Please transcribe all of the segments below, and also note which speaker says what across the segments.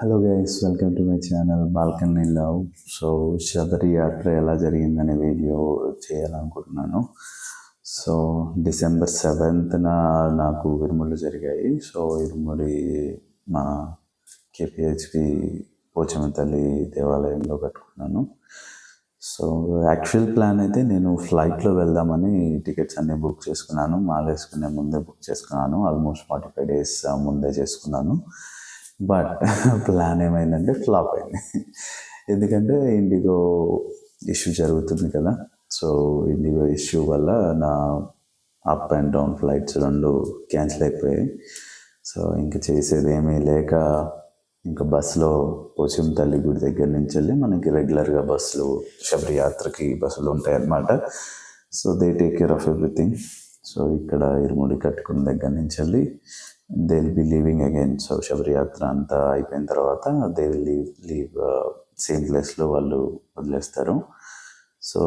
Speaker 1: Hello guys, welcome to my channel balcony love. So Sabari యాత్ర ఎలా జరిగిందనే వీడియో చేయాలనుకుంటున్నాను. సో డిసెంబర్ 7th నాకు ఇరుముళ్ళు జరిగాయి. సో ఇరుముడి మా కేపీహెచ్పి పోచమ్మ తల్లి దేవాలయంలో కట్టుకున్నాను. సో యాక్చువల్ ప్లాన్ అయితే నేను ఫ్లైట్లో వెళ్దామని టికెట్స్ అన్నీ బుక్ చేసుకున్నాను. మాలేసుకునే ముందే బుక్ చేసుకున్నాను. ఆల్మోస్ట్ 45 days ముందే చేసుకున్నాను. బట్ ప్లాన్ ఏమైందంటే ఫ్లాప్ అయింది. ఎందుకంటే ఇండిగో ఇష్యూ జరుగుతుంది కదా. సో ఇండిగో ఇష్యూ వల్ల నా up and down flights 2 cancel అయిపోయాయి. సో ఇంకా చేసేది ఏమీ లేక ఇంకా బస్సులో పోచమ్మ తల్లి గుడి దగ్గర నుంచి వెళ్ళి మనకి రెగ్యులర్గా బస్సులు శబరి యాత్రకి బస్సులు ఉంటాయి అన్నమాట. So they take care of everything. So ఇక్కడ ఇరుముడి కట్టుకున్న దగ్గర నుంచి వెళ్ళి they will be leaving again. So Sabari యాత్ర అంతా అయిపోయిన తర్వాత దే విల్ లీవ్ సేమ్ ప్లేస్లో వాళ్ళు వదిలేస్తారు. సో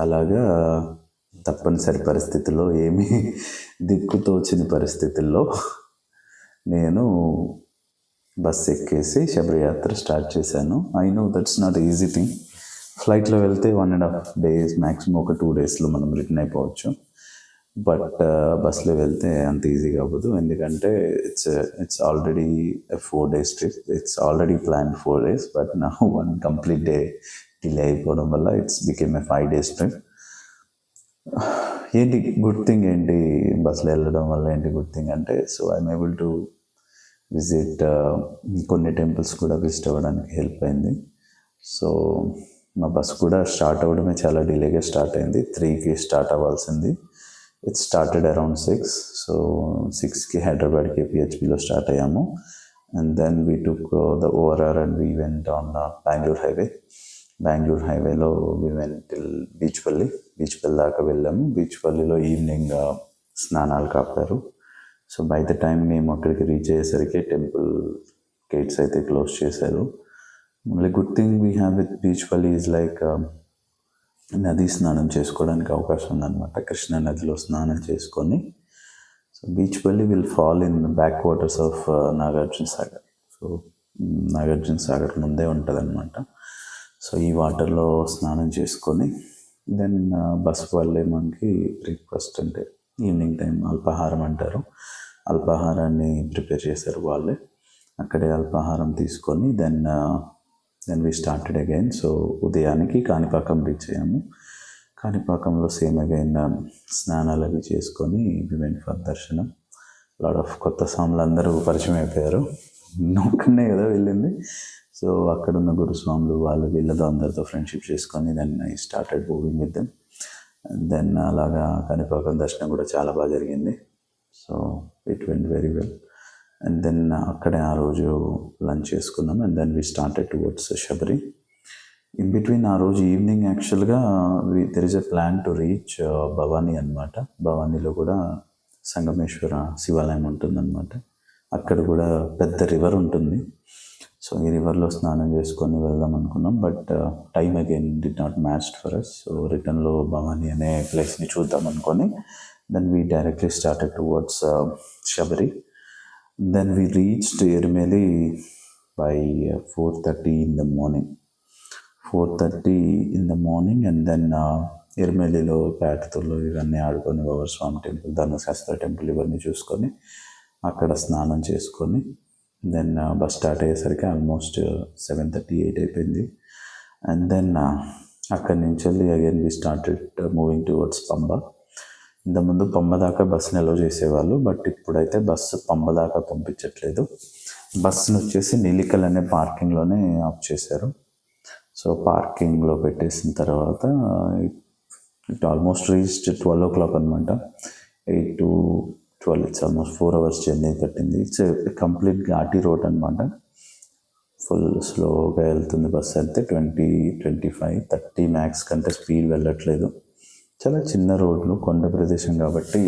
Speaker 1: అలాగా తప్పనిసరి పరిస్థితుల్లో, ఏమీ దిక్కుతోచిన పరిస్థితుల్లో నేను బస్ ఎక్కేసి శబరి యాత్ర స్టార్ట్ చేశాను. I know that's not easy thing. ఫ్లైట్లో వెళ్తే 1.5 days, మ్యాక్సిమం ఒక 2 daysలో మనం రిటర్న్ అయిపోవచ్చు. బట్ బస్లో వెళ్తే అంత ఈజీగా అవ్వదు. ఎందుకంటే it's already 4 days trip. It's already plan 4 days, but నా 1 complete day డిలే అయిపోవడం వల్ల it's became a 5 days trip. ఏంటి గుడ్ థింగ్ ఏంటి బస్సులో వెళ్ళడం వల్ల ఏంటి గుడ్ థింగ్ అంటే, so I'm able to visit కొన్ని టెంపుల్స్ కూడా విజిట్ అవ్వడానికి హెల్ప్ అయింది. సో మా బస్ కూడా స్టార్ట్ అవ్వడమే చాలా డిలేగా స్టార్ట్ అయింది. 3కి స్టార్ట్ అవ్వాల్సింది. It started around 6. సో 6కి హైదరాబాద్ కేపీహెచ్పిలో స్టార్ట్ అయ్యాము. And then we took the ORR and we went on Bengaluru హైవేలో వీ వెంట్ టిల్ బీచ్పల్లి దాకా వెళ్ళాము. బీచ్పల్లిలో ఈవినింగ్ స్నానాలు కాపారు. సో బై ద టైం మేము అక్కడికి రీచ్ అయ్యేసరికి టెంపుల్ గేట్స్ అయితే క్లోజ్ చేశారు. Only good thing we have with Beechpally is like నదీ స్నానం చేసుకోవడానికి అవకాశం ఉందన్నమాట. కృష్ణా నదిలో స్నానం చేసుకొని, so Beechpally will fall in back waters of Nagarjuna Sagar. So Nagarjuna Sagar ముందే ఉంటుంది అనమాట. సో ఈ వాటర్లో స్నానం చేసుకొని దెన్ బస్ వాళ్ళే మనకి బ్రేక్ఫాస్ట్ అంటే ఈవినింగ్ టైం అల్పాహారం అంటారు, అల్పాహారాన్ని ప్రిపేర్ చేశారు వాళ్ళే. అక్కడే అల్పాహారం తీసుకొని then we started again. So ఉదయానికి కాణిపాకం రీచ్ అయ్యాము. కాణిపాకంలో సేమ్ అగైన్ స్నానాలు అవి చేసుకొని వి వెంట్ ఫర్ దర్శనం. లాట్ ఆఫ్ కొత్త స్వాములు అందరూ పరిచయం అయిపోయారు. నొక్కనే కదా వెళ్ళింది. సో అక్కడున్న గురుస్వాములు వాళ్ళు వీళ్ళతో అందరితో ఫ్రెండ్షిప్ చేసుకొని then I started moving with them. Then అలాగా కాణిపాకం దర్శనం కూడా చాలా బాగా జరిగింది. So it went very well. And then అక్కడే ఆ రోజు లంచ్ చేసుకున్నాం. And then we started towards Sabari. In between ఆ రోజు ఈవినింగ్ యాక్చువల్గా there is a plan to reach Bhavani అనమాట. భవానీలో కూడా సంగమేశ్వర శివాలయం ఉంటుందన్నమాట. అక్కడ కూడా పెద్ద రివర్ ఉంటుంది. సో ఈ రివర్లో స్నానం చేసుకొని వెళ్దాం అనుకున్నాం. But time again did not match for us. So రిటర్న్లో భవానీ అనే ప్లేస్ని చూద్దాం అనుకొని then we directly started towards Sabari. Then we reached Ermeli by 4:30 in the morning. 4:30 in the morning, and then ఎర్మెలిలో పేటతుల్లో ఇవన్నీ ఆడుకొని స్వామి టెంపుల్, ధర్మశాస్త్ర టెంపుల్ ఇవన్నీ చూసుకొని అక్కడ స్నానం చేసుకొని దెన్ బస్ స్టార్ట్ అయ్యేసరికి ఆల్మోస్ట్ 7:38 అయిపోయింది. అండ్ దెన్ అక్కడి నుంచి వెళ్ళి again we started moving towards Pamba. ఇంతకుముందు పంబ దాకా బస్సుని అలో చేసేవాళ్ళు, బట్ ఇప్పుడైతే బస్సు పంబ దాకా పంపించట్లేదు. బస్సును వచ్చేసి నిలికల్ అనే పార్కింగ్లోనే ఆఫ్ చేశారు. సో పార్కింగ్లో పెట్టేసిన తర్వాత ఇట్ ఆల్మోస్ట్ రీచ్డ్ 12 o'clock అనమాట. 8 to 12, it's almost 4 hours journey పట్టింది. ఇట్స్ కంప్లీట్ ఘాటీ రోడ్ అనమాట. ఫుల్ స్లోగా వెళ్తుంది బస్సు. అయితే 20, 25, 30 మ్యాక్స్ కంటే స్పీడ్ వెళ్ళట్లేదు. చాలా చిన్న రోడ్లు, కొండ ప్రదేశం కాబట్టి